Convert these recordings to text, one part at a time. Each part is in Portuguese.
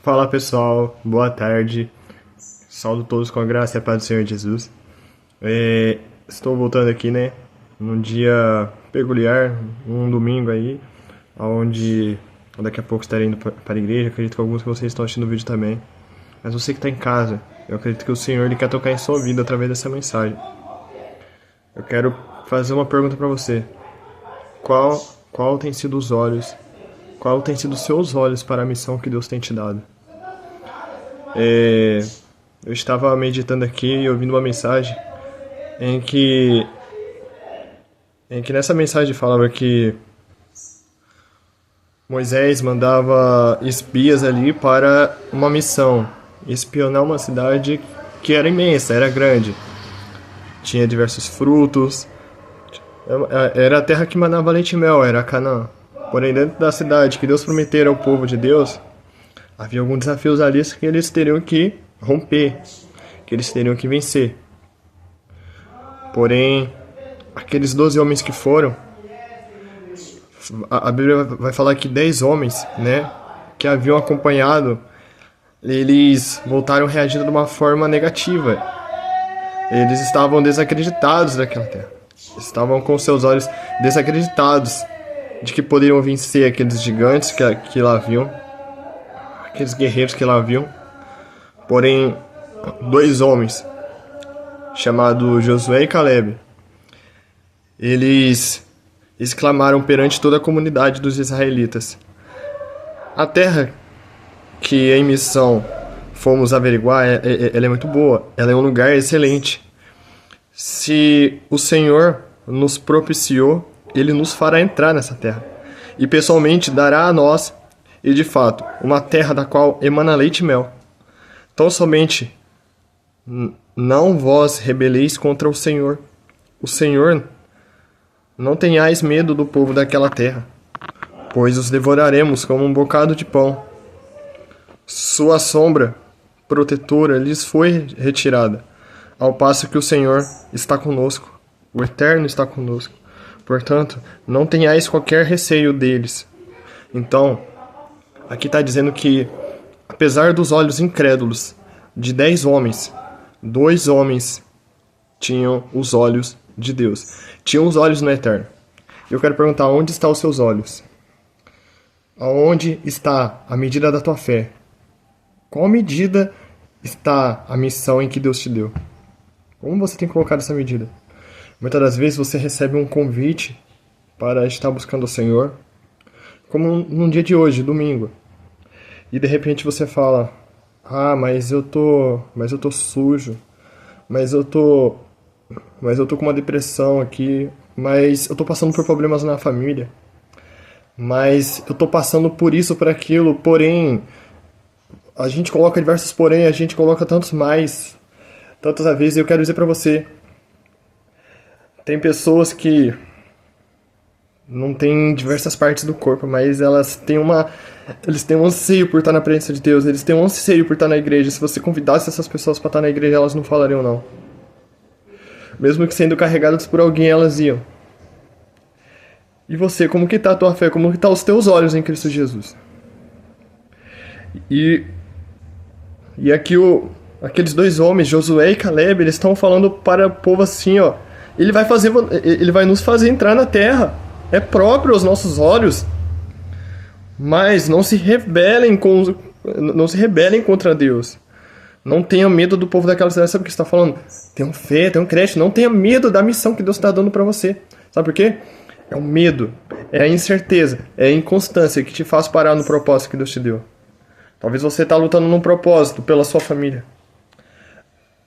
Fala pessoal, boa tarde. Saúdo todos com a graça e a paz do Senhor Jesus. Estou voltando aqui, né? Num dia peculiar, um domingo aí, onde daqui a pouco estarei indo para a igreja. Acredito que alguns de vocês estão assistindo o vídeo também. Mas você que está em casa, eu acredito que o Senhor ele quer tocar em sua vida através dessa mensagem. Eu quero fazer uma pergunta para você. Qual tem sido os olhos? Qual tem sido os seus olhos para a missão que Deus tem te dado? Eu estava meditando aqui e ouvindo uma mensagem em que nessa mensagem falava que Moisés mandava espias ali para uma missão, espionar uma cidade que era imensa, era grande, tinha diversos frutos, era a terra que manava leite e mel, era Canaã. Porém, dentro da cidade que Deus prometera ao povo de Deus, havia alguns desafios ali que eles teriam que romper, que eles teriam que vencer. Porém, aqueles 12 homens que foram, a Bíblia vai falar que 10 homens, né, que haviam acompanhado, eles voltaram reagindo de uma forma negativa. Eles estavam desacreditados daquela terra. Estavam com seus olhos desacreditados de que poderiam vencer aqueles gigantes que lá haviam, aqueles guerreiros que lá haviam. Porém, 2 homens, chamados Josué e Caleb, eles exclamaram perante toda a comunidade dos israelitas: a terra que em missão fomos averiguar, ela é muito boa, ela é um lugar excelente. Se o Senhor nos propiciou, Ele nos fará entrar nessa terra, e pessoalmente dará a nós, e de fato, uma terra da qual emana leite e mel. Tão somente não vós rebeleis contra o Senhor. O Senhor, não tenhais medo do povo daquela terra, pois os devoraremos como um bocado de pão. Sua sombra protetora lhes foi retirada, ao passo que o Senhor está conosco, o Eterno está conosco. Portanto, não tenhais qualquer receio deles. Então, aqui está dizendo que, apesar dos olhos incrédulos de 10 homens, 2 homens tinham os olhos de Deus. Tinham os olhos no Eterno. Eu quero perguntar, onde estão os seus olhos? Aonde está a medida da tua fé? Qual medida está a missão em que Deus te deu? Como você tem colocado essa medida? Muitas das vezes você recebe um convite para estar buscando o Senhor, como num dia de hoje, domingo. E de repente você fala: ah, mas eu tô sujo, mas eu tô com uma depressão aqui, mas eu tô passando por problemas na família, mas eu tô passando por isso, por aquilo. Porém, a gente coloca diversos porém, a gente coloca tantas vezes. Eu quero dizer pra você, tem pessoas que não têm diversas partes do corpo, mas eles têm um anseio por estar na presença de Deus, eles têm um anseio por estar na igreja. Se você convidasse essas pessoas para estar na igreja, elas não falariam não. Mesmo que sendo carregadas por alguém, elas iam. E você, como que está a tua fé? Como que tá os teus olhos em Cristo Jesus? E aqui aqueles 2 homens, Josué e Caleb, eles estão falando para o povo assim, ó: Ele vai nos fazer entrar na terra. É próprio aos nossos olhos. Mas não se rebelem contra Deus. Não tenha medo do povo daquela cidade. Sabe o que você está falando? Tenha fé, tenha crédito. Não tenha medo da missão que Deus está dando para você. Sabe por quê? É o medo, é a incerteza, é a inconstância que te faz parar no propósito que Deus te deu. Talvez você está lutando num propósito pela sua família.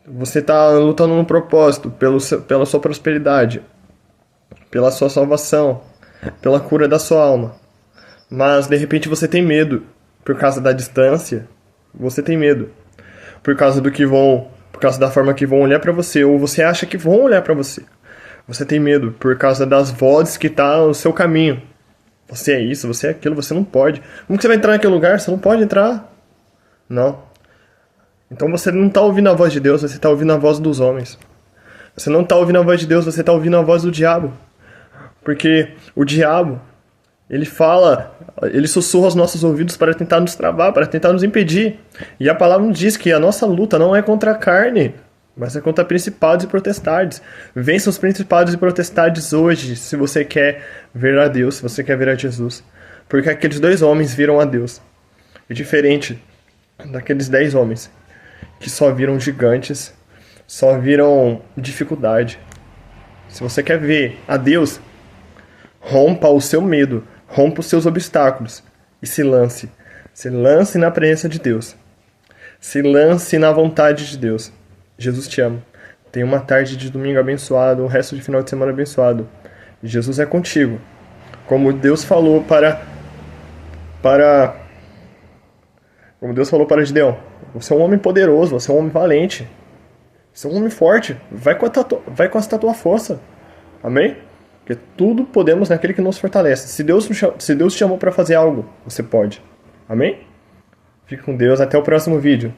Você está lutando num propósito pela sua prosperidade, pela sua salvação, pela cura da sua alma. Mas, de repente, você tem medo. Por causa da distância, você tem medo. Por causa da forma que vão olhar para você, ou você acha que vão olhar para você. Você tem medo por causa das vozes que estão no seu caminho. Você é isso, você é aquilo, você não pode. Como que você vai entrar naquele lugar? Você não pode entrar. Não. Então você não está ouvindo a voz de Deus, você está ouvindo a voz dos homens. Você não está ouvindo a voz de Deus, você está ouvindo a voz do diabo. Porque o diabo, Ele fala, ele sussurra aos nossos ouvidos para tentar nos travar, para tentar nos impedir. E a palavra nos diz que a nossa luta não é contra a carne, mas é contra principados e potestades. Vença os principados e potestades hoje, se você quer ver a Deus, se você quer ver a Jesus. Porque aqueles 2 homens viram a Deus. É diferente daqueles 10 homens que só viram gigantes, só viram dificuldade. Se você quer ver a Deus, rompa o seu medo, rompa os seus obstáculos e se lance. Se lance na presença de Deus. Se lance na vontade de Deus. Jesus te ama. Tenha uma tarde de domingo abençoado, um resto de final de semana abençoado. Jesus é contigo. Como Deus falou como Deus falou para Gideão, você é um homem poderoso, você é um homem valente. Você é um homem forte. Vai com essa tua força. Amém? Porque tudo podemos naquele que nos fortalece. Se Deus te chamou para fazer algo, você pode. Amém? Fique com Deus. Até o próximo vídeo.